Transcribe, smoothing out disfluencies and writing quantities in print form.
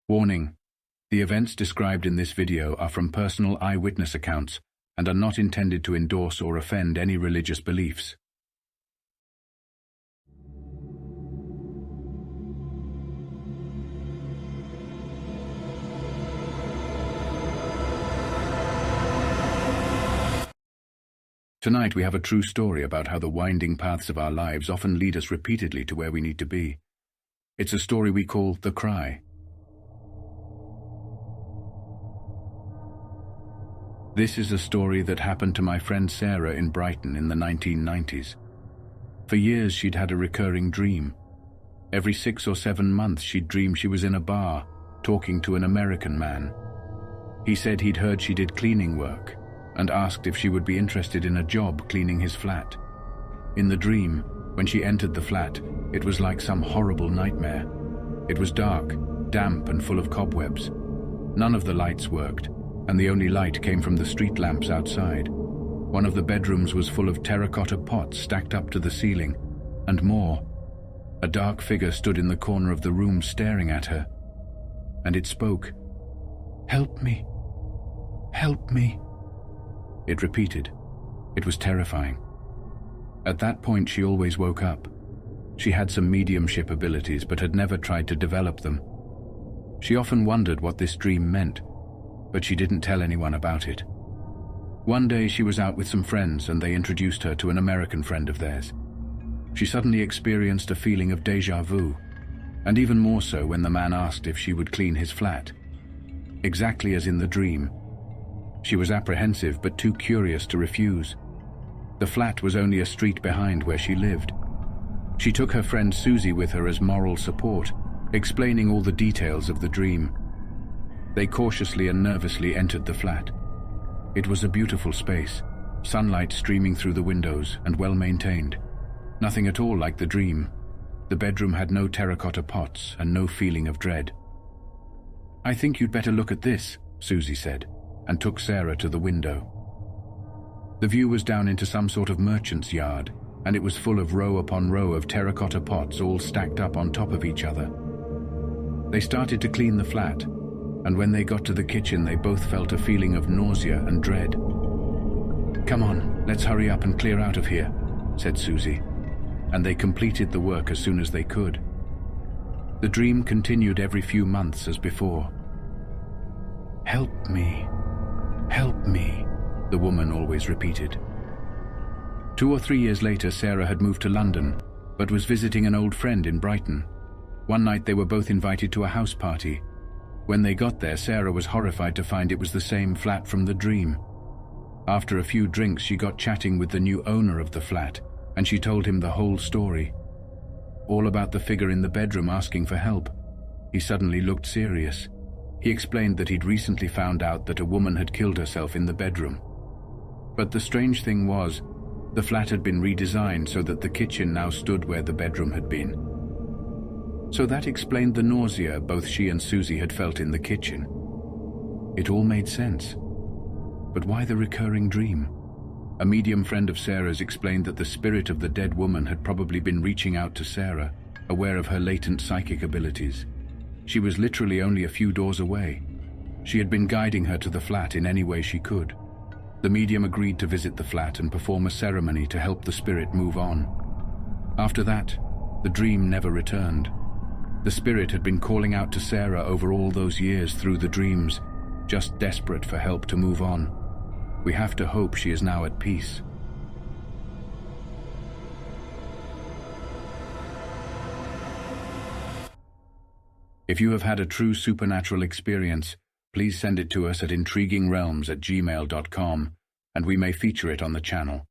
Warning: the events described in this video are from personal eyewitness accounts and are not intended to endorse or offend any religious beliefs. Tonight we have a true story about how the winding paths of our lives often lead us repeatedly to where we need to be. It's a story we call The Cry. This is a story that happened to my friend Sarah in Brighton in the 1990s. For years she'd had a recurring dream. Every 6 or 7 months she'd dream she was in a bar, talking to an American man. He said he'd heard she did cleaning work, and asked if she would be interested in a job cleaning his flat. In the dream, when she entered the flat, it was like some horrible nightmare. It was dark, damp and full of cobwebs. None of the lights worked, and the only light came from the street lamps outside. One of the bedrooms was full of terracotta pots stacked up to the ceiling, and more. A dark figure stood in the corner of the room staring at her, and it spoke. "Help me! Help me!" It repeated. It was terrifying. At that point she always woke up. She had some mediumship abilities but had never tried to develop them. She often wondered what this dream meant, but she didn't tell anyone about it. One day she was out with some friends and they introduced her to an American friend of theirs. She suddenly experienced a feeling of déjà vu, and even more so when the man asked if she would clean his flat. Exactly as in the dream. She was apprehensive but too curious to refuse. The flat was only a street behind where she lived. She took her friend Susie with her as moral support, explaining all the details of the dream. They cautiously and nervously entered the flat. It was a beautiful space, sunlight streaming through the windows and well maintained. Nothing at all like the dream. The bedroom had no terracotta pots and no feeling of dread. "I think you'd better look at this," Susie said, and took Sarah to the window. The view was down into some sort of merchant's yard, and it was full of row upon row of terracotta pots all stacked up on top of each other. They started to clean the flat, and when they got to the kitchen they both felt a feeling of nausea and dread. "Come on, let's hurry up and clear out of here," said Susie, and they completed the work as soon as they could. The dream continued every few months as before. "Help me, help me," the woman always repeated. 2 or 3 years later, Sarah had moved to London, but was visiting an old friend in Brighton. One night they were both invited to a house party. When they got there, Sarah was horrified to find it was the same flat from the dream. After a few drinks, she got chatting with the new owner of the flat, and she told him the whole story. All about the figure in the bedroom asking for help. He suddenly looked serious. He explained that he'd recently found out that a woman had killed herself in the bedroom. But the strange thing was, the flat had been redesigned so that the kitchen now stood where the bedroom had been. So that explained the nausea both she and Susie had felt in the kitchen. It all made sense. But why the recurring dream? A medium friend of Sarah's explained that the spirit of the dead woman had probably been reaching out to Sarah, aware of her latent psychic abilities. She was literally only a few doors away. She had been guiding her to the flat in any way she could. The medium agreed to visit the flat and perform a ceremony to help the spirit move on. After that, the dream never returned. The spirit had been calling out to Sarah over all those years through the dreams, just desperate for help to move on. We have to hope she is now at peace. If you have had a true supernatural experience, please send it to us at IntriguingRealms@gmail.com, and we may feature it on the channel.